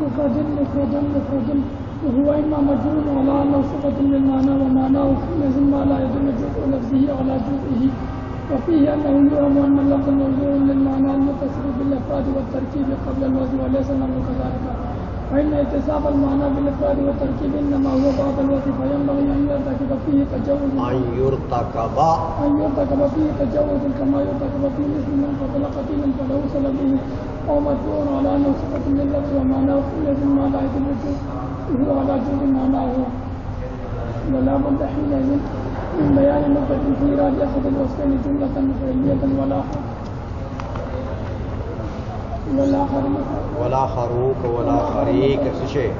مفرد وهو إما مجرور على أنه صفة للمعنى ومعناه لازم ما لا يدل جزء لفظه على جزئه وفيه أنه يرم أن اللفظ موضوع للمعنى المتصل بالإفراد والتركيب قبل الوزن وليس الأمر كذلك فإن اتصاف المعنى بالإفراد والتركيب إنما هو بعض الوصف فينبغي أن يرتكب فيه تجوز كما يرتكب فيه مثل من قتل قتيلا فله سلبه أو مدفوع على أنه صفة لللفظ ومعناه لازم ما لا يدل هو على جزء معناه ولا بد حينئذ من بيان نقطة في إيراد أحد الوصفين جملة فعلية ولا خروق ولا خريق شيء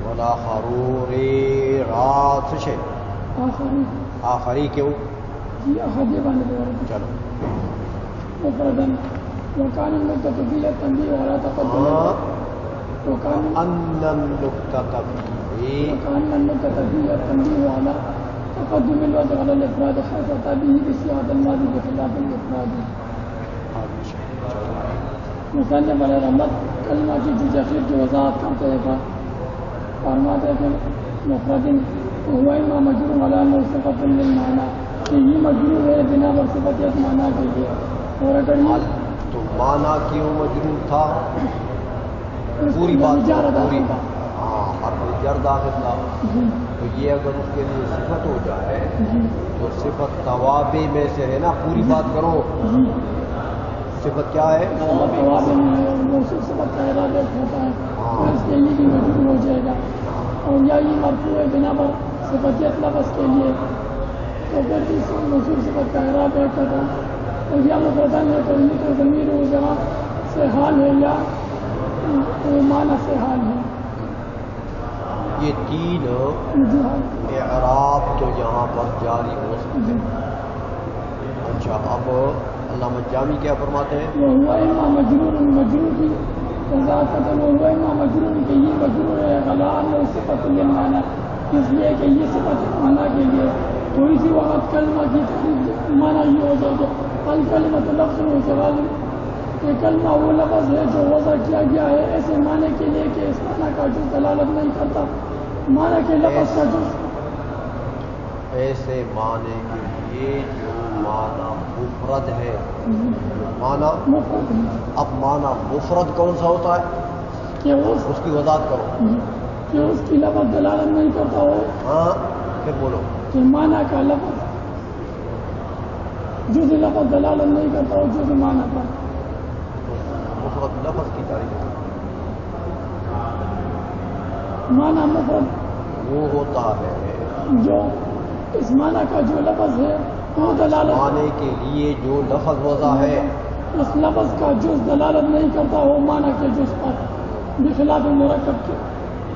ولا خروري رات شيء آخری کیوں جی احادی باندې چلو مفردا وكان النقطة فيه التنبيه على تقدم وكان النقطة فيه التنبيه على تقدم الوضع على الإفراد حيث أتى به بصيغة الماضي بخلاف الإفراد. مصنف علیہ رحمت کلمہ کی جز اخیر کی وضاحت کرتے ہیں فرماتے ہیں مفرد هو إما مجرور على أنه صفة للمعنى کہ یہ مجرور ہے بنا پر صفتیت معنی کے لیے اور اگر تو معنی کیوں مجرور تھا پوری بات پوری حرف جر داخل تھا تو یہ اگر اس کے لیے صفت ہو جائے تو صفت توابع میں سے ہے نا پوری بات کرو صفت کیا ہے توابع میں موصوف صفت کا ارادہ ہوتا ہے اس کے لیے بھی مجرور ہو جائے گا اور یا یہ مرفوع ہے بنا پر صفتیت لفظ کے لیے تو پھر اس موصوف صفت کا ارادہ کرتا اور یا مفردان ہے تو یہ تو ضمیر و جہاں سے حال ہے یا معنی سے حال ہے یہ تین اعراب تو یہاں پر جاری ہو سکتے ہیں. اچھا اب علامہ جامی کیا فرماتے ہیں وہ ہوا اما مجرور کی وضاحت کرتے وہ ہوا اما مجرور کہ یہ مجرور ہے غلان اور صفت للمعنی اس لیے کہ یہ صفت معنی کے لیے تو اسی وقت کلمہ کی معنی یہ ہو جائے کہ الکلمۃ لفظ و سوال یہ کلمہ وہ لفظ ہے جو وضع کیا گیا ہے ایسے معنی کے لیے کہ اس معنی کا جو دلالت نہیں کرتا معنی کے لفظ کا جو ایسے معنی کے لیے جو معنی مفرد ہے معنی مفرد ہے. اب معنی مفرد کون سا ہوتا ہے کہ اس کی وضاحت کرو کہ اس کی لفظ دلالت نہیں کرتا ہو ہاں پھر بولو کہ معنی کا لفظ جز لفظ دلالت نہیں کرتا ہو جز معنی پر مفرد لفظ کی تعریف معنی مفرد وہ ہوتا ہے جو اس معنی کا جو لفظ ہے وہ دلالت معنی کے لیے جو لفظ وضع ہے اس لفظ کا جز دلالت نہیں کرتا ہو معنی کے جز پر بخلاف مرکب کے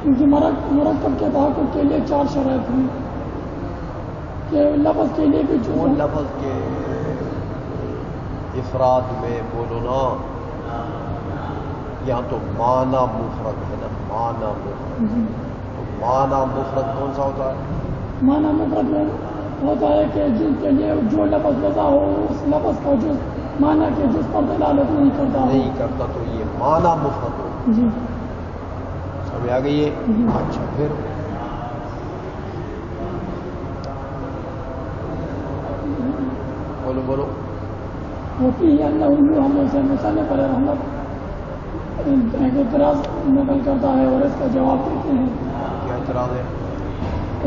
کیونکہ مرکب کے تحقق کے لیے 4 شرائط ہیں کہ لفظ کے لیے بھی وہ لفظ کے افراد میں بولو نا یہاں تو معنی مفرد ہے نا معنی مفرد تو معنی مفرد کون سا ہوتا ہے معنی مفرد میں ہوتا ہے کہ جن کے لیے جو لفظ وضع ہو اس لفظ کا جز معنی کے جز پر دلالت نہیں کرتا تو یہ معنی مفرد ہو جی سمجھ آ گئی ہے اچھا پھر بولو ہوتی ہے اللہ ہم سے مصنف علیہ رحمت ایک اعتراض نقل کرتا ہے اور اس کا جواب دیتے ہیں. کیا اعتراض ہے؟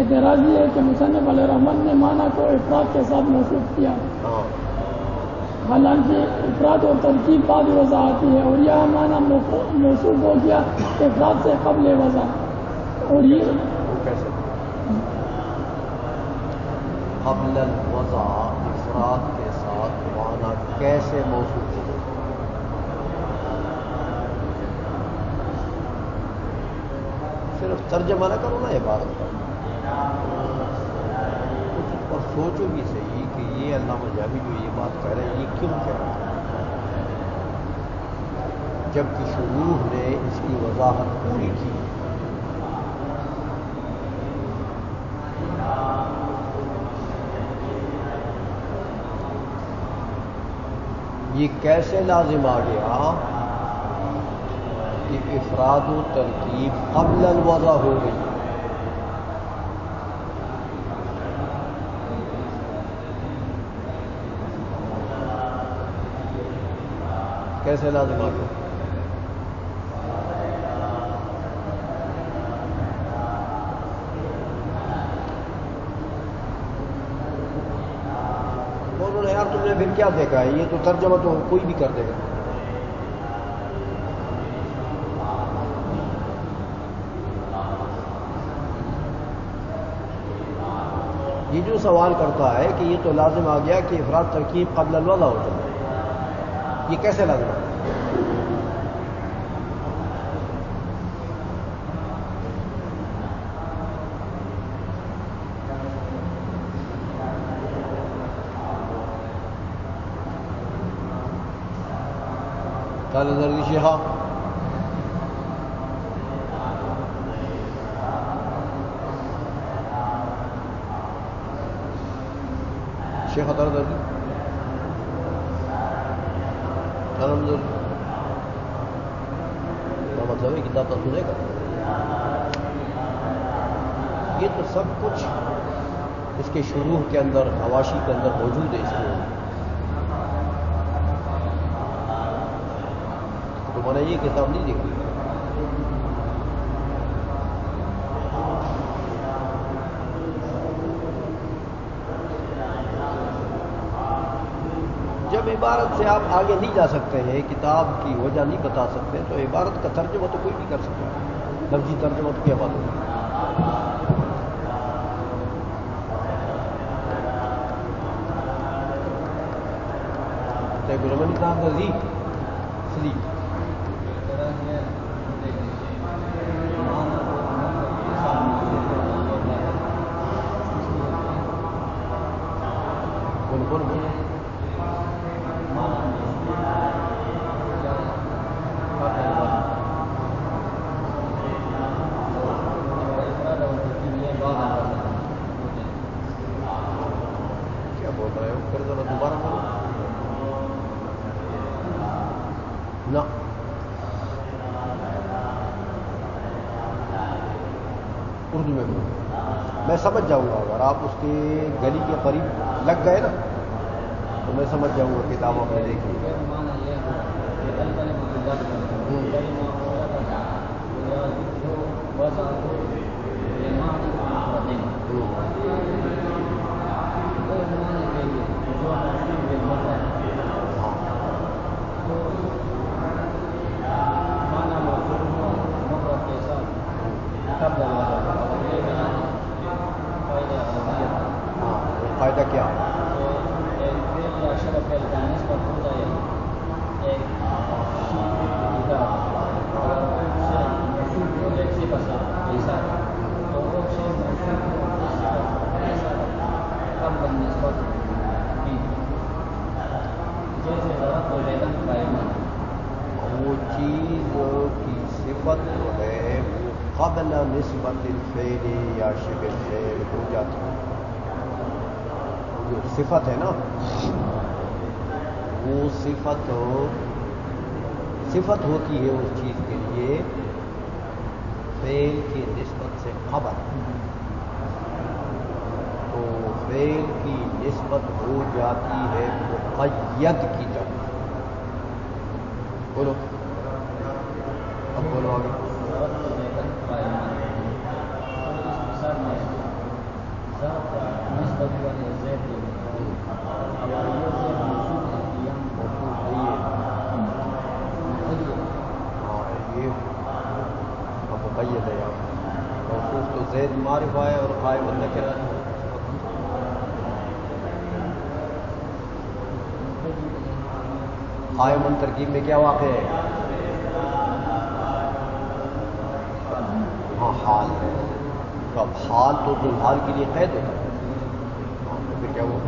اعتراض یہ ہے کہ مصنف علیہ رحمت نے معنی کو افراد کے ساتھ موصوف کیا حالانکہ افراد اور ترکیب بعد وضع آتی ہے اور یہ معنی موصوف ہو گیا افراد سے قبل وضع اور یہ کیسے قبل الوضع افراد کے ساتھ معنی کیسے موصوف ہو صرف ترجمہ نہ کرو نا عبارت کا اور سوچو بھی صحیح کہ یہ علامہ جامی جو یہ بات کہہ رہے ہیں یہ کیوں کہہ رہے ہیں جبکہ شروع نے اس کی وضاحت پوری کی یہ کیسے لازم آ گیا کہ افراد و ترکیب قبل الوضع ہو گئی؟ کیسے لازم آ گیا؟ بولو نا یار، تم نے پھر کیا دیکھا ہے؟ یہ تو ترجمہ تو کوئی بھی کر دے گا. یہ جو سوال کرتا ہے کہ یہ تو لازم آ گیا کہ افراد ترکیب قبل الوضع ہو جائے، یہ کیسے لازم آ گیا؟ شیخ شیخ دردی مطلب ہے کتاب تو سنے گا. یہ تو سب کچھ اس کے شروع کے اندر، حواشی کے اندر موجود ہے. اس میں تو میں نے یہ کتاب نہیں دیکھی. جب عبارت سے آپ آگے نہیں جا سکتے ہیں، کتاب کی وجہ نہیں بتا سکتے، تو عبارت کا ترجمہ تو کوئی نہیں کر سکتا. لفظی ترجمہ تو کیا بات ہوگی؟ گرمنی صاحب کا سلی کیا بول رہے ہو؟ پھر ذرا دوبارہ بولو. نہ اردو میں بولو، میں سمجھ جاؤں گا. اگر آپ اس کے گلی کے قریب لگ گئے نا تو میں سمجھ جاؤں گا. کتاب آپ نے دیکھی. فائدہ کیا؟ وہ چیز کی صفت جو ہے وہ قبل نسبت الفعل یا شبہ الفعل ہو جاتی ہے. جو صفت ہے نا، وہ صفت ہوتی ہے اس چیز کے لیے فعل کی نسبت سے قبل. تو فعل کی نسبت ہو جاتی ہے مقید کی طرف. بولو اب، بولو آگے. یہ مقید ہے یار. موصوف تو زید معرفہ ہے اور قائم النکرہ ہے. قائم ترکیب میں کیا واقع ہے؟ ہاں حال ہے. تو اب حال تو جو حال کے لیے قید ہوتا ہے. تو پھر کیا ہوا؟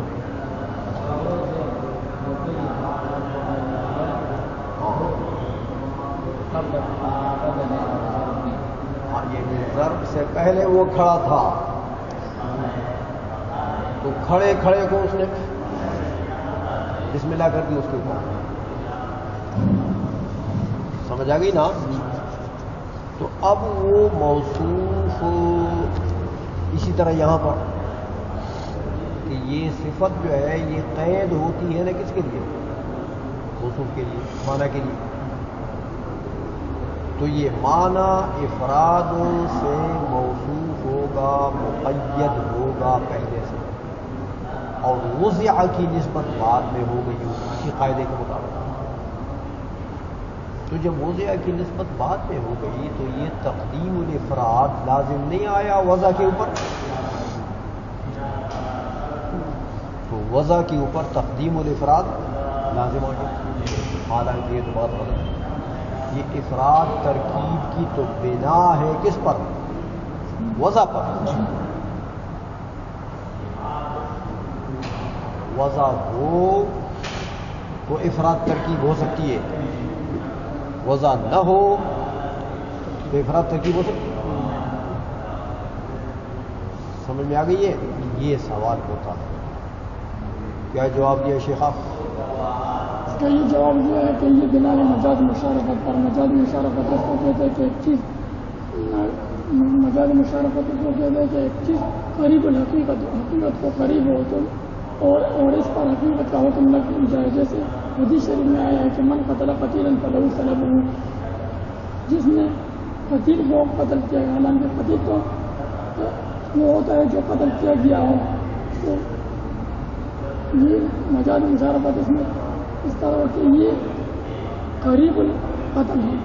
ہاں یہ ضرب سے پہلے وہ کھڑا تھا تو کھڑے کھڑے کو اس نے بسم اللہ کر دی اس کے اوپر. سمجھ آ گئی نا؟ تو اب وہ موصوف اسی طرح یہاں پر کہ یہ صفت جو ہے یہ قید ہوتی ہے نا کس کے لیے؟ موصوف کے لیے، معنی کے لیے. تو یہ معنی افراد سے موصوف ہوگا، مقید ہوگا پہلے سے، اور وضع کی نسبت بعد میں ہو گئی اسی قاعدے کے مطابق. تو جب وضع کی نسبت بعد میں ہو گئی تو یہ تقدیم الافراد لازم نہیں آیا وضع کے اوپر. تو وضع کے اوپر تقدیم الافراد لازم آ گیا. حالانکہ یہ تو بات غلط ہے. یہ افراد ترکیب کی تو بنا ہے کس پر؟ وضع پر. وضع ہو تو افراد ترکیب ہو سکتی ہے، وضع نہ ہو تو افراد ترکیب ہو سکتی ہے. سمجھ میں آ گئی ہے؟ یہ سوال ہوتا ہے. کیا جواب دیا شیخ آپ؟ اس کا یہ جواب یہ ہے کہ یہ بنا مجاز مشارکت پر، مجاز مشارکت اس کو کہتے ہیں کہ ایک چیز، مجاز مشارکت اس کو کہتے ہیں کہ ایک چیز قریب الحقیقت، حقیقت کو قریب ہو تو اور اس پر حقیقت کا حکم نہ کی جائے. جیسے حدیث شریف میں آیا ہے کہ من قتل قتیلا فلہ سلبہ، جس نے قتیل کو قتل کیا. حالانکہ قتیل تو وہ ہوتا ہے جو قتل کیا گیا ہو. تو یہ مجاز مشارکت اس میں اس طرح کہ یہ قریب القتل ہے.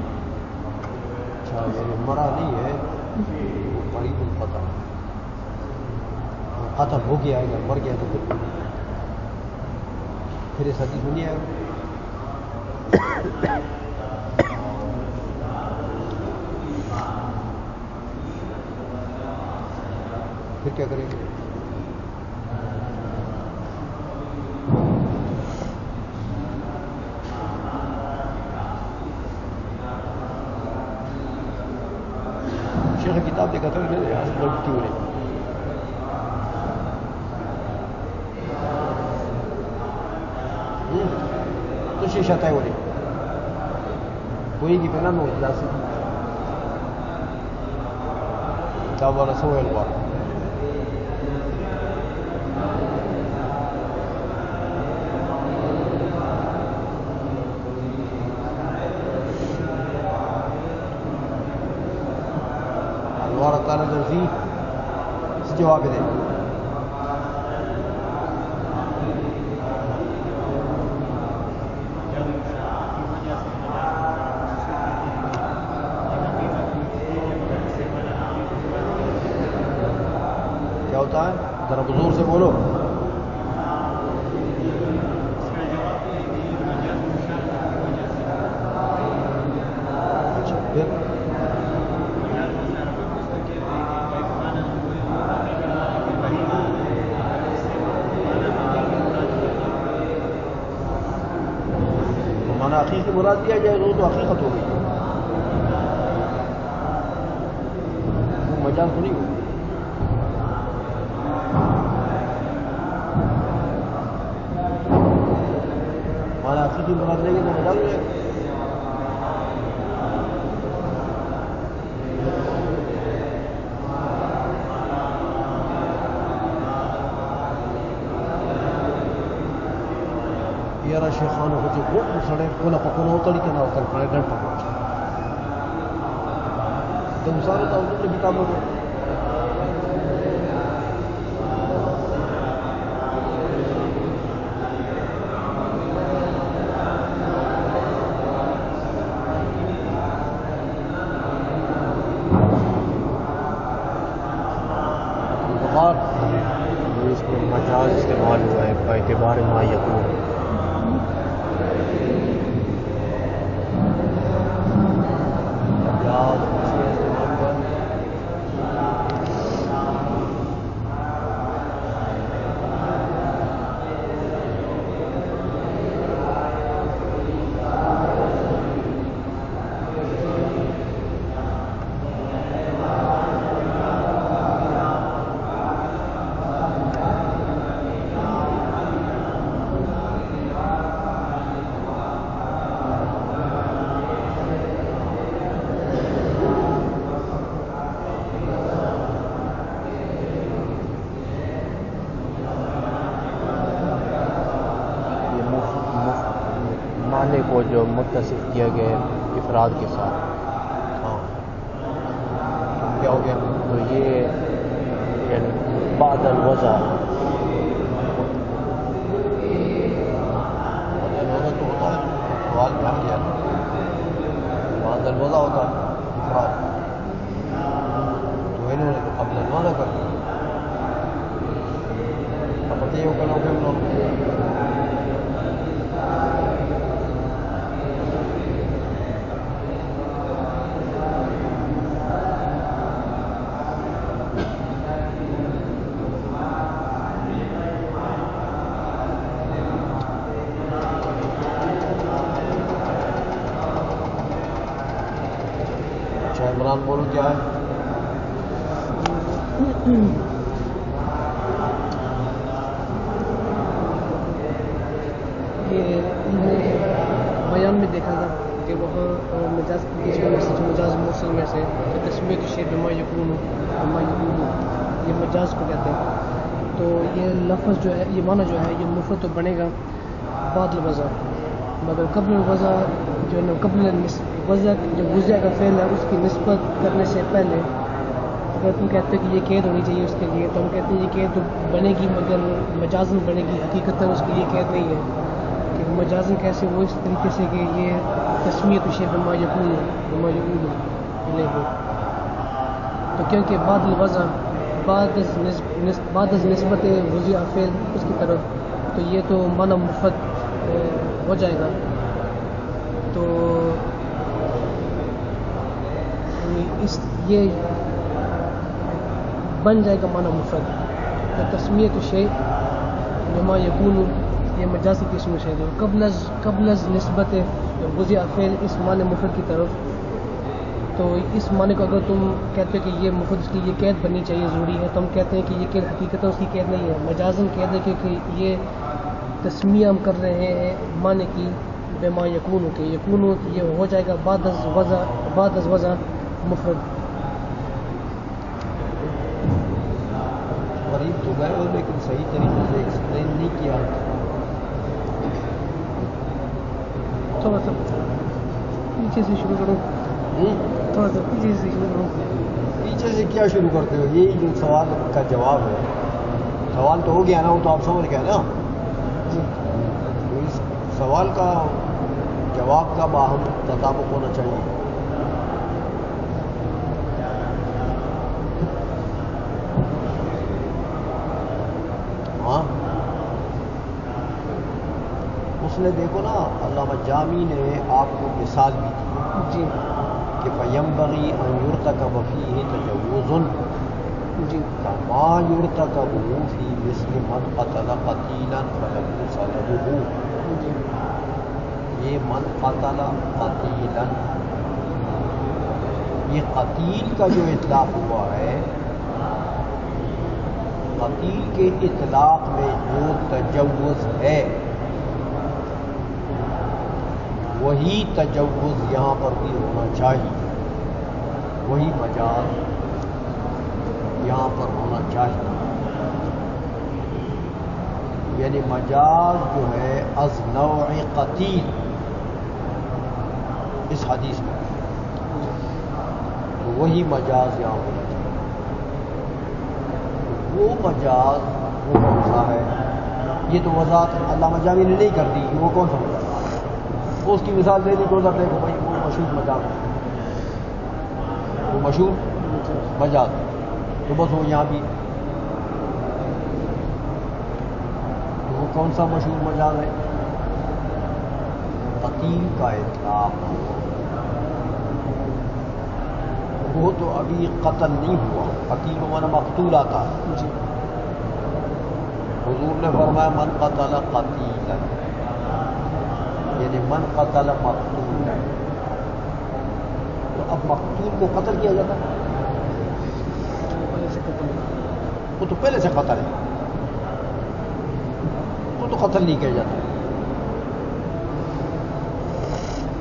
اچھا یہ مرا نہیں ہے، قریب القتل، قتل ہو گیا اگر مر گیا تو پھر اس حدیث میں نہیں آئے گا. پھر کیا کریں گے؟ شیخ کتاب دیکھا تھا لڑکی ہو رہی تو شیشہ طے ہو رہی کوئی کی پہنا نوٹ لا سکتی کتاب والا سو الوار الوار تعالیٰ درزی اس جواب دے. کیا ہوتا ہے ذرا بزرگ سے بولو. اچھا پھر مانا حقیقی مراد دیا جائے وہ تو حقیقت ہو گئی، وہ مجاز تو نہیں ہوگی. مانا حقیقی مراد لے گی تو مجاز ہو جائے گا. یار شیخانوں کو جو گھوٹ سڑے کونا پکونا اتڑی کے نہ اتر پڑے ڈر پکڑ تو مثال ہوتا ہے نے کتابوں کو اس میں مجاز استعمال ہوا ہے باعتبار ما یکون. معنی کو جو متصف کیا گیا افراد کے ساتھ. ہاں کیا ہو گیا؟ تو یہ یعنی بعد الوضع تو ہوتا ہے سوال دھیان دیا بعد الوضع ہوتا ہے افراد، تو انہوں نے تو قبل الوضع کر دیا. پتہ یہ کرنا پھر انہوں نے عمران بولو کیا ہے؟ یہ بیان میں دیکھا تھا کہ وہاں مجاز کی مجاز موصل میں سے تسمیت شیء بما یکون یہ مجاز کو کہتے ہیں. تو یہ لفظ جو ہے یہ معنی جو ہے یہ مفرد تو بنے گا بعد الوضع، مگر قبل الوضع جو ہے قبل وضع جو وضع کا فعل ہے اس کی نسبت کرنے سے پہلے اگر تم کہتے ہو کہ یہ قید ہونی چاہیے اس کے لیے تو ہم کہتے ہیں یہ قید تو بنے گی مگر مجازن بنے گی، حقیقتاً اس کے لیے قید نہیں ہے. کہ مجازن کیسے وہ اس طریقے سے کہ یہ تسمیت شیء بما یکون الیہ، تو کیونکہ بعد الوضع بعد از نسبت وضع فعل اس کی طرف تو یہ تو معنی مفرد ہو جائے گا. تو یہ بن جائے گا معنی مفرد. تو تسمیت شیء بما یکون یہ مجازی قسم ہے جو قبل از نسبت وضع فعل اس معنی مفرد کی طرف. تو اس معنی کو اگر تم کہتے ہو کہ یہ مفرد اس کی یہ قید بننی چاہیے ضروری ہے تو ہم کہتے ہیں کہ یہ قید حقیقت اس کی قید نہیں ہے، مجازن قید ہے کہ یہ تسمیہ ہم کر رہے ہیں معنی کی بما یکون کے یکون یہ ہو جائے گا بعد از وضع مفرد. غریب تو گئے ہو لیکن صحیح طریقے سے ایکسپلین نہیں کیا. تھوڑا سا پیچھے سے شروع کروں، تھوڑا سا پیچھے سے شروع کروں. پیچھے سے کیا شروع کرتے ہو؟ یہی جو سوال کا جواب ہے، سوال تو ہو گیا نا، وہ تو آپ سمجھ گئے نا. تو اس سوال کا جواب کا باہم تطابق ہونا چاہیے. ہاں اس نے دیکھو نا علامہ جامی نے آپ کو مثال بھی دی جی کہ فَيَنبَغِي أَن يُرْتَكَبَ فِيهِ تَجَوُّزٌ جی كَمَا يُرْتَكَبُ فِي مِثْلِ مَنْ قَتَلَ قَتِيلًا فَلَهُ صَلَبُهُ. یہ من قتل قتیلا، یہ قتیل کا جو اطلاق ہوا ہے، قتیل کے اطلاق میں جو تجوز ہے وہی تجوز یہاں پر بھی ہونا چاہیے، وہی مجاز یہاں پر ہونا چاہیے. یعنی مجاز جو ہے از نوع قتیل اس حدیث میں، تو وہی مجاز یہاں ہونا چاہیے. وہ مجاز وہ کون سا ہے؟ یہ تو وضاحت علامہ جامی نے نہیں کر دی. وہ کون سا مجاز؟ اس کی مثال دے دی تو دیکھو بھائی وہ مشہور مجاز ہے، وہ مشہور مجاز، تو بس وہ یہاں بھی. تو وہ کون سا مشہور مجاز ہے؟ قتیل کا اطلاق. وہ تو ابھی قتل نہیں ہوا، قتیل و من مقتول آتا ہے. جی حضور نے فرمایا من قتل قتیلا، یعنی من قتل مقتول ہے. تو اب مقتول کو قتل کیا جاتا ہے؟ وہ تو پہلے سے قتل ہے، تو قتل نہیں کیا جاتا.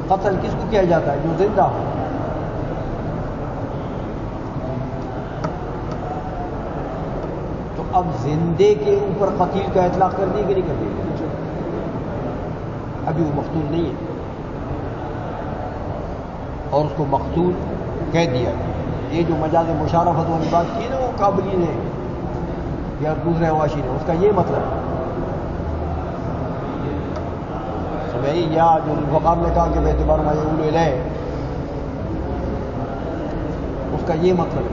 قتل کس کو کیا جاتا ہے؟ جو زندہ ہو. تو اب زندے کے اوپر قتیل کا اطلاق کر دی کہ نہیں کر دی؟ ابھی وہ مقتول نہیں ہے. اور اس کو مقتول کہہ دیا. یہ جو مجاز مشارفت والی بات کی نا وہ قابلی نے یا دوسرے حواشی نے، اس کا یہ مطلب سمجھے. یا جو الفقار نے کہا کہ بے اعتبار ما یقول الیہ، اس کا یہ مطلب ہے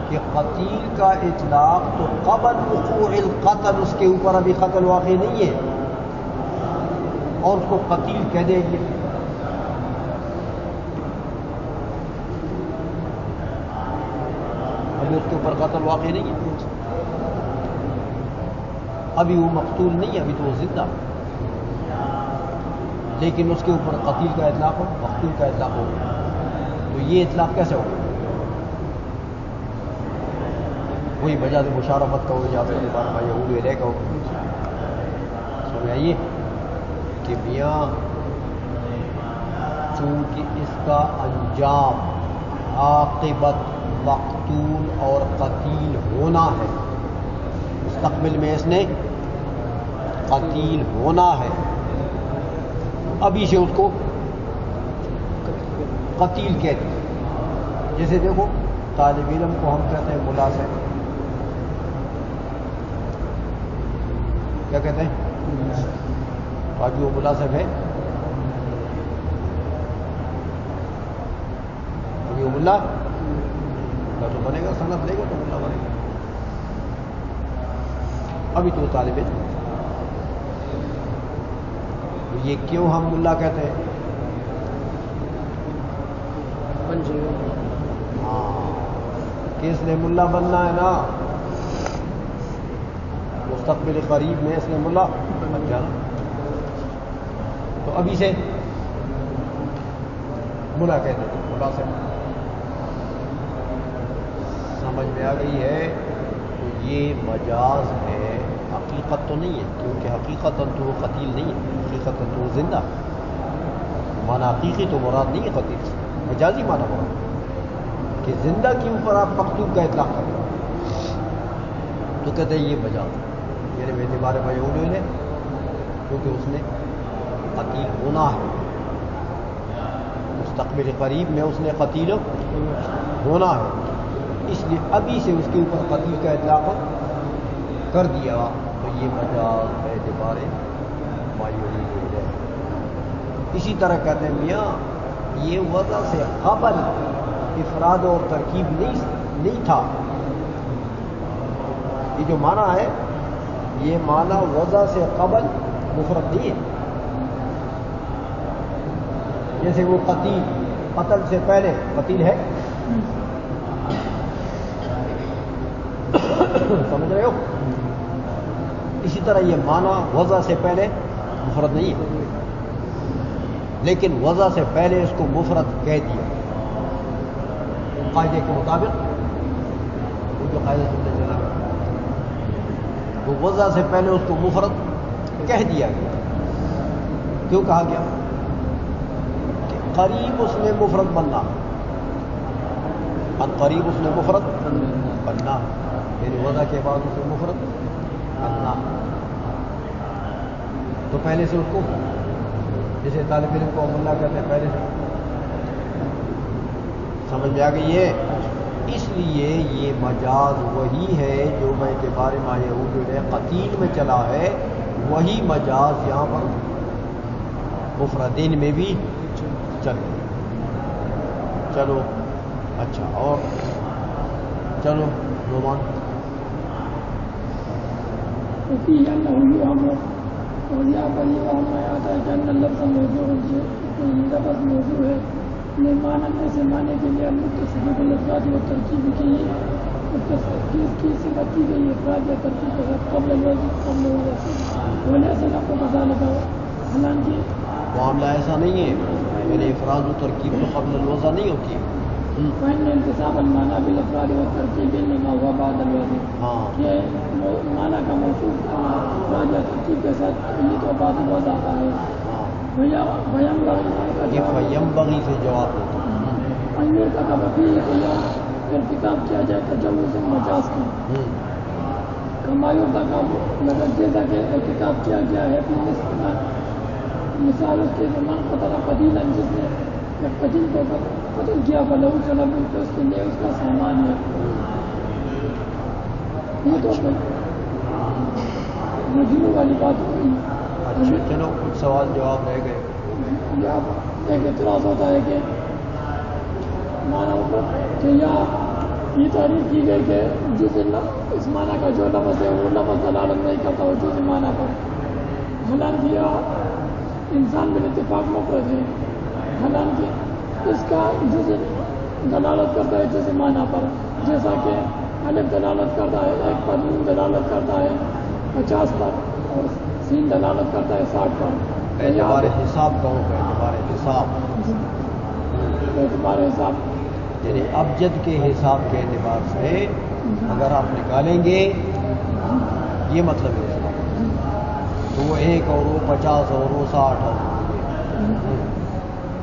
کہ قتیل کا اطلاق تو قبل وقوع القتل، اس کے اوپر ابھی قتل واقع نہیں ہے اور اس کو قتیل کہہ دیں گے. ابھی اس کے اوپر قتل واقع نہیں ہے، ابھی وہ مقتول نہیں ہے، ابھی تو وہ زندہ، لیکن اس کے اوپر قتیل کا اطلاق ہو، مقتول کا اطلاق ہو، تو یہ اطلاق کیسے ہوگا؟ وہی مجاز مشارفت کا ہو یا پھر بار بھائی یہود الیہ کا ہو. سمجھائیے کہ میاں چونکہ اس کا انجام عاقبت مقتول اور قتیل ہونا ہے، مستقبل میں اس نے قتیل ہونا ہے، ابھی سے اس کو قتیل کہتے ہیں. جیسے دیکھو طالب علم کو ہم کہتے ہیں ملازم، کیا کہتے ہیں؟ ابھی وہ ملازم ہے، ابھی وہ ملا تو بنے گا، صنعت لے گا تو ملا بنے گا، ابھی تو طالب علم. یہ کیوں ہم ملا کہتے ہیں؟ ہاں، کہ اس نے ملا بننا ہے نا، مستقبل قریب میں اس نے ملا بن جانا، تو ابھی سے ملا کہتے ہیں. ملا سے سمجھ میں آ گئی ہے؟ تو یہ مجاز ہے، حقیقت تو نہیں ہے، کیونکہ حقیقت تو وہ قتیل نہیں ہے، حقیقت تو وہ زندہ. معنی حقیقی تو مراد نہیں ہے قتیل سے، مجازی معنی مراد کہ زندہ کے اوپر آپ مقتول کا اطلاق کریں تو کہتے ہیں یہ مجاز میرے بے اعتبار مجعول ہے، کیونکہ اس نے قتیل ہونا ہے، مستقبل قریب میں اس نے قتیل ہونا ہے، اس لیے ابھی سے اس کے اوپر قتیل کا اطلاق کر دیا، تو یہ مجاز بے اعتبار مجعول ہے. اسی طرح کہتے ہیں میاں یہ وضع سے قبل افراد اور ترکیب نہیں تھا، یہ جو معنی ہے یہ معنی وضع سے قبل مفرد نہیں ہے. جیسے وہ قتیل، قتل سے پہلے قتیل ہے، سمجھ رہے ہو؟ اسی طرح یہ معنی وضع سے پہلے مفرد نہیں ہے، لیکن وضع سے پہلے اس کو مفرد کہہ دیا قاعدے کے مطابق. وہ جو قاعدہ سنتے چلا وہ وضع سے پہلے اس کو مفرد کہہ دیا گیا. کیوں کہا گیا؟ کہ قریب اس نے مفرد بننا، ان قریب اس نے مفرد بننا، یعنی وضع کے بعد اس نے مفرد بننا. تو پہلے سے اس کو، جیسے طالب علم کو ملا کہتے ہیں، پہلے سے سمجھ میں آ گئی ہے. اس لیے یہ مجاز وہی ہے جو میں کے بارے میں یہود نے قتیل میں چلا ہے، وہی مجاز یہاں پر مفردین میں بھی چلے. چلو اچھا، اور چلو نعمان. اور یہاں پر یہ وہاں میں آتا ہے کہ ان لفظ موضوع لفظ موضوع ہے، معنی سے معنی کے لیے متصدیق الفاظ و ترکیب کی صفت کی گئی افراد یا ترکیب کے ساتھ قبل وجہ سے آپ کو بتا لگا. حالانکہ معاملہ ایسا نہیں ہے، میرے افراد و ترکیب تو قبل الوضع نہیں ہوتی ہے. انتصاب المعنی بالافراد و ترکیب انما ہوا بعد الوضع، یہ معنی کا موصوف افراد یا ترکیب کے ساتھ یہ تو بعد الوضع آتا ہے. یہ فیم بغی سے جواب ہوتا ہے. کا ارتکاب کیا جائے تجوز مجاز کا کمایوں کا مگر جیسا کہ ارتکاب کیا گیا ہے اپنی مثال اس کے زمان قطر قدیلا، جس نے جب قتل کیا بلو چلا تو اس کے لیے اس کا سامان ہے. یہ تو مجرم والی بات ہوئی. اچھا چلو کچھ سوال جواب رہ گئے. ایک اعتراض ہوتا ہے کہ مانا کہ یہ تعریف کی گئی کہ جز اس معنی کا جو لفظ ہے وہ لفظ دلالت نہیں کرتا وہ جز معنی پر. حالانکہ انسان بالاتفاق مفرد ہے، حالانکہ اس کا جز دلالت کرتا ہے جز معنی پر، جیسا کہ الف دلالت کرتا ہے 1 پر، نون دلالت کرتا ہے 50 پر، اور سین دلالت کرتا ہے 60 پر. اعتبار حساب کہوں گا، اعتبار حساب، اعتبار حساب یعنی ابجد کے حساب کے اعتبار سے اگر آپ نکالیں گے یہ مطلب ہے تو وہ 1 اور وہ 50 اور وہ 60 اور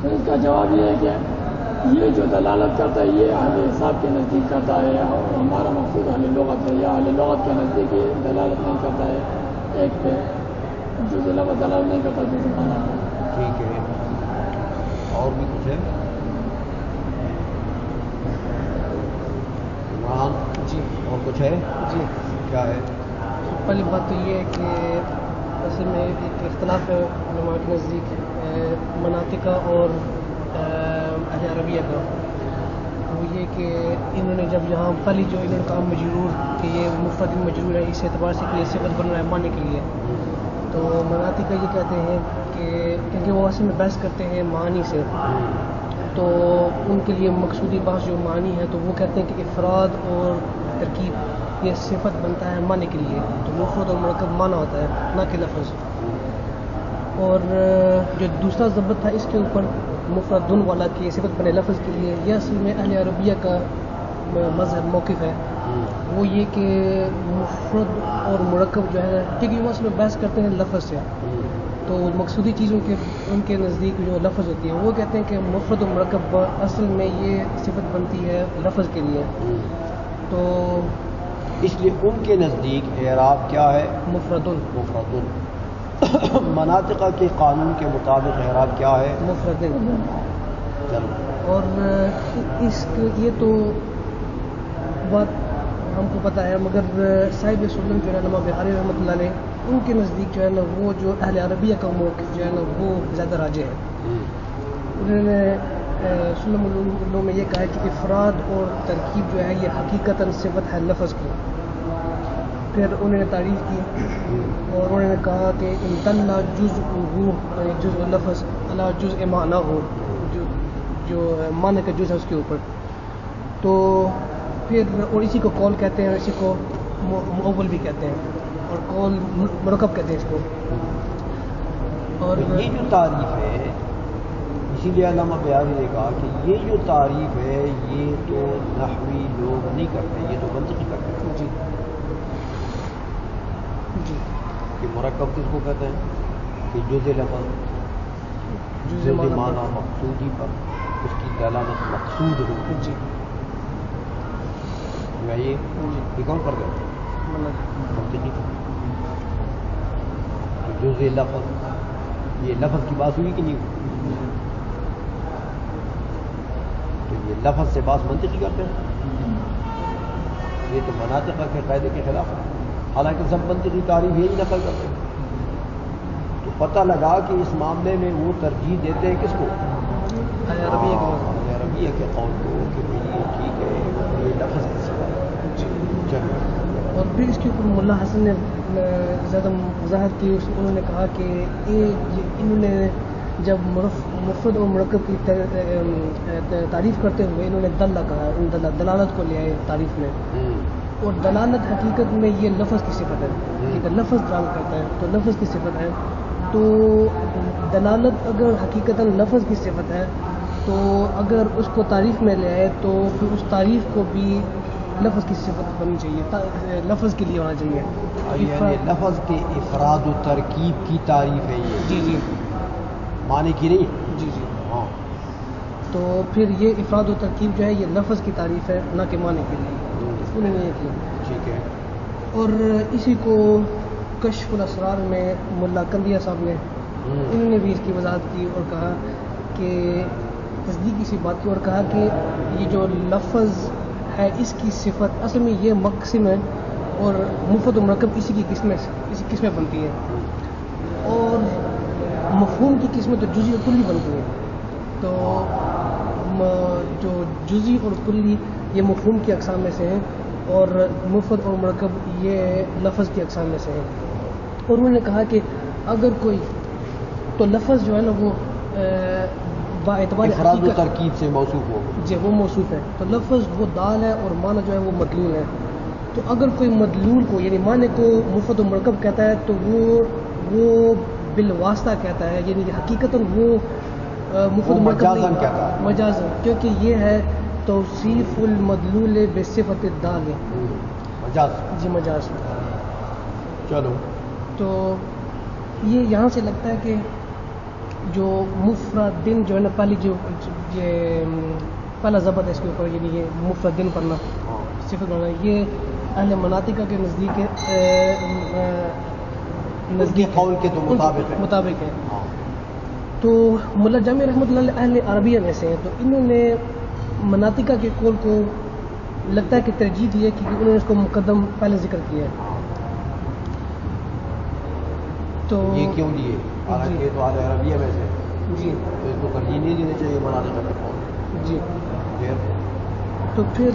تو اس کا جواب یہ ہے کہ یہ جو دلالت کرتا ہے یہ اہل حساب کے نزدیک کرتا ہے، اور ہمارا مقصود اہل لغت ہے، یا اہل لغت کے نزدیک یہ دلالت نہیں کرتا ہے ایک پہ، جو لفظ دلالت نہیں کرتا جو معنی ہے. ٹھیک ہے. اور بھی کچھ ہے؟ عمران جی اور کچھ ہے؟ جی کیا ہے؟ پہلی بات تو یہ ہے کہ اصل میں ایک اختلاف ہے علماء کے نزدیک مناطقہ اور اہل عربیہ کا. وہ یہ کہ انہوں نے جب یہاں پہلی جو انہوں نے کہا مجرور کہ یہ مفرد مجرور ہے اس اعتبار سے کہ یہ صفت بن رہا ہے معنی کے لیے، تو مناطقہ یہ کہتے ہیں کہ کیونکہ وہ اصل میں بحث کرتے ہیں معنی سے، تو ان کے لیے مقصودی بحث جو معنی ہے تو وہ کہتے ہیں کہ افراد اور ترکیب یہ صفت بنتا ہے معنی کے لیے، تو مفرد اور مرکب معنی ہوتا ہے نہ کہ لفظ. اور جو دوسرا ضبط تھا اس کے اوپر مفردن والا کہ صفت بنے لفظ کے لیے، یہ اصل میں اہل عربیہ کا مذہب موقف ہے. وہ یہ کہ مفرد اور مرکب جو ہے کیونکہ وہ اصل میں بحث کرتے ہیں لفظ سے، تو مقصودی چیزوں کے ان کے نزدیک جو لفظ ہوتی ہے وہ کہتے ہیں کہ مفرد و مرکب اصل میں یہ صفت بنتی ہے لفظ کے لیے. تو اس لیے ان کے نزدیک اعراب کیا ہے؟ مفردن. مفردن. مناطقہ کے قانون کے مطابق اعراب کیا ہے؟ مفردن. چلو. اور اس یہ تو بات ہم کو پتہ ہے، مگر صاحب سلم جو ہے علامہ بہاری رحمۃ اللہ علیہ ان کے نزدیک جو ہے نا وہ جو اہل عربیہ کا موقف جو ہے نا وہ زیادہ راجع ہے. انہوں نے سلم العلوم میں یہ کہا ہے کہ افراد اور ترکیب جو ہے یہ حقیقتاً صفت ہے لفظ کی. پھر انہوں نے تعریف کی اور انہوں نے کہا کہ ان دل جزء لفظ علی جزء معنی ہو، جو معنی کا جز ہے اس کے اوپر. تو پھر اور اسی کو قول کہتے ہیں اور اسی کو مؤول بھی کہتے ہیں اور قول مرکب کہتے ہیں اس کو. اور یہ جو تعریف ہے اسی لیے علامہ بیاری نے کہا کہ یہ جو تعریف ہے یہ تو نحوی لوگ نہیں کرتے، یہ تو منطقی کرتے ہیں. جی جی کہ مرکب کس کو کہتے ہیں کہ جزء لفظ جزء معنی مقصودی پر اس کی دلالت مقصود ہو. جی میں یہ کون پر گئے منطقی جزء لفظ، یہ لفظ کی بات ہوئی کہ نہیں ہوئی؟ تو یہ لفظ سے بات منطقی کرتے ہیں، یہ تو مناطقہ کے قاعدے کے خلاف ہے. حالانکہ سب منطقی تعریف یہی نقل کرتے ہیں. تو پتہ لگا کہ اس معاملے میں وہ ترجیح دیتے ہیں کس کو؟ عربیہ کے قول کو کہ یہ ٹھیک ہے یہ لفظ کی صفت ہے. اور پھر اس کے اوپر ملا حسن نے زیادہ وضاحت کی. انہوں نے کہا کہ انہوں نے جب مفرد اور مرکب کی تعریف کرتے ہوئے انہوں نے دلہ کہا، دلالت کو لے آئے تعریف میں. اور دلالت حقیقت میں یہ لفظ کی صفت ہے، ٹھیک ہے، لفظ دلالت کرتا ہے تو لفظ کی صفت ہے. تو دلالت اگر حقیقت لفظ کی صفت ہے تو اگر اس کو تعریف میں لے آئے تو پھر اس تعریف کو بھی لفظ کی صفت ہونی چاہیے، لفظ کے لیے ہونا چاہیے. یعنی لفظ کے افراد و ترکیب کی تعریف ہے یہ، جی جی معنی کی نہیں. جی جی ہاں. تو پھر یہ افراد و ترکیب جو ہے یہ لفظ کی تعریف ہے نہ کہ معنی کے لیے. انہوں نے یہ کیا. ٹھیک ہے. اور اسی کو کشف الاسرار میں ملا کندیا صاحب نے انہوں نے بھی اس کی وضاحت کی اور کہا کہ تصدیقی سی بات کی اور کہا کہ یہ جو لفظ ہے اس کی صفت اصل میں یہ مقسم ہے اور مفرد و مرکب اسی قسمیں بنتی ہیں اور مفہوم کی قسمیں تو جزئی اور کلی بنتی ہیں. تو جو جزئی اور کلی یہ مفہوم کی اقسام میں سے ہیں اور مفرد اور مرکب یہ لفظ کی اقسام میں سے ہیں. اور انہوں نے کہا کہ اگر کوئی تو لفظ جو ہے نا وہ با اعتبار افراد و ترکیب سے موصوف ہو جی وہ موصوف ہے تو لفظ وہ دال ہے اور معنی جو ہے وہ مدلول ہے. تو اگر کوئی مدلول کو یعنی معنی کو مفرد و مرکب کہتا ہے تو وہ بالواسطہ کہتا ہے یعنی حقیقتاً وہ مفرد و مرکب نہیں مجازن کیونکہ یہ ہے توصیف المدلول بصفت الدال مجاز. جی مجاز. چلو تو یہ یہاں سے لگتا ہے کہ جو مفردن جو ہے نا پہلی جو یہ پہلا ضبط ہے اس کے اوپر یعنی یہ مفردن پڑھنا صفت بنانا یہ اہل مناطقہ کے نزدیک قول کے تو مطابق ہے. تو ملا جامع رحمۃ اللہ علیہ اہل عربیہ میں سے ہیں تو انہوں نے مناطقہ کے قول کو لگتا ہے کہ ترجیح دی ہے کیونکہ انہوں نے اس کو مقدم پہلے ذکر کیا ہے. تو یہ کیوں لیے حالانکہ یہ تو اہل عربیہ میں سے جی تو اس کو ترجیح نہیں دینی چاہیے مناطق کے قول. جی تو پھر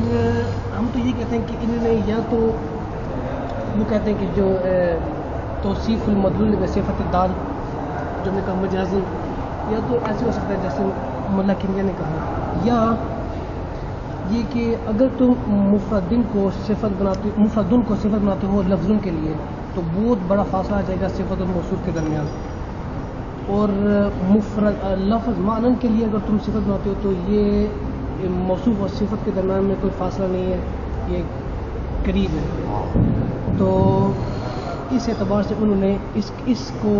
ہم تو یہ کہتے ہیں کہ انہوں نے یا تو وہ کہتے ہیں کہ جو توصیف المدلول بصفت الدال جو میں کہا مجازی یا تو ایسے ہو سکتا ہے جیسے ملا کنگا نے کہا یا یہ کہ اگر تم مفردن کو صفت بناتے ہو لفظوں کے لیے تو بہت بڑا فاصلہ آ جائے گا صفت اور موصوف کے درمیان. اور مفرد لفظ معنی کے لیے اگر تم صفت بناتے ہو تو یہ موصوف اور صفت کے درمیان میں کوئی فاصلہ نہیں ہے یہ قریب ہے. تو اس اعتبار سے انہوں نے اس کو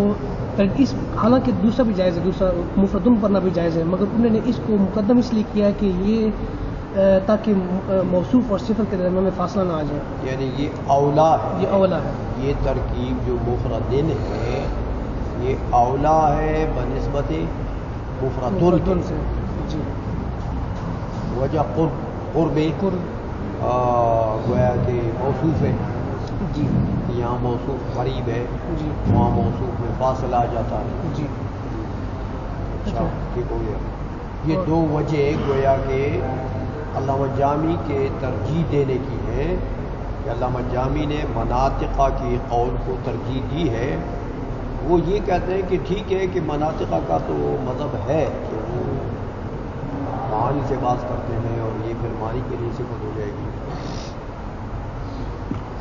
حالانکہ دوسرا بھی جائز ہے دوسرا مفردن پڑھنا بھی جائز ہے مگر انہوں نے اس کو مقدم اس لیے کیا کہ یہ تاکہ موصوف اور صفت کے درمیان میں فاصلہ نہ آ جائے. یعنی یہ اولا ہے یہ اولا ہے. یہ ترکیب جو مفردن ہے یہ اولا ہے بنسبت مفردن سے. جی وجہ قرب گویا کہ موصوف ہے. جی یہاں موصوف قریب ہے جی وہاں موصوف میں فاصلہ آ جاتا ہے. جی اچھا ٹھیک ہو گیا. یہ دو وجہ گویا کہ علامہ جامی کے ترجیح دینے کی ہے کہ علامہ جامی نے مناطقہ کی قول کو ترجیح دی ہے. وہ یہ کہتے ہیں کہ ٹھیک ہے کہ مناطقہ کا تو مذہب ہے کہ وہ معنی سے بات کرتے ہیں اور یہ پھر معنی کے لیے صفت ہو جائے گی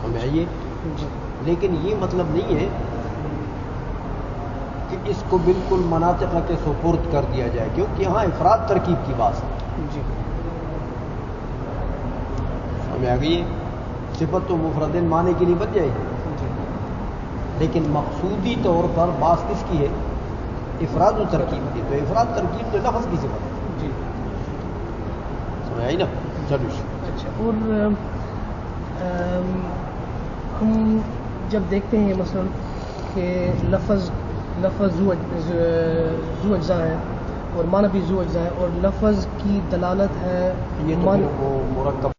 سمجھ آئیے. لیکن یہ مطلب نہیں ہے کہ اس کو بالکل مناطقہ کے سپرد کر دیا جائے کیونکہ یہاں افراد ترکیب کی بات ہے. جی سمجھ آ گئی. صفت تو مفردن معنی کے لیے بن جائے گی لیکن مقصودی طور پر بات کس کی ہے افراد و ترکیب کی. تو افراد ترکیب تو لفظ کی صفت ہے. جی سمجھ آئی نا. چلو اچھا. اور ہم جب دیکھتے ہیں مثلا کہ لفظ ذو اجزاء ہے اور معنی بھی ذو اجزاء ہے اور لفظ کی دلالت ہے یہ تو وہ مرکب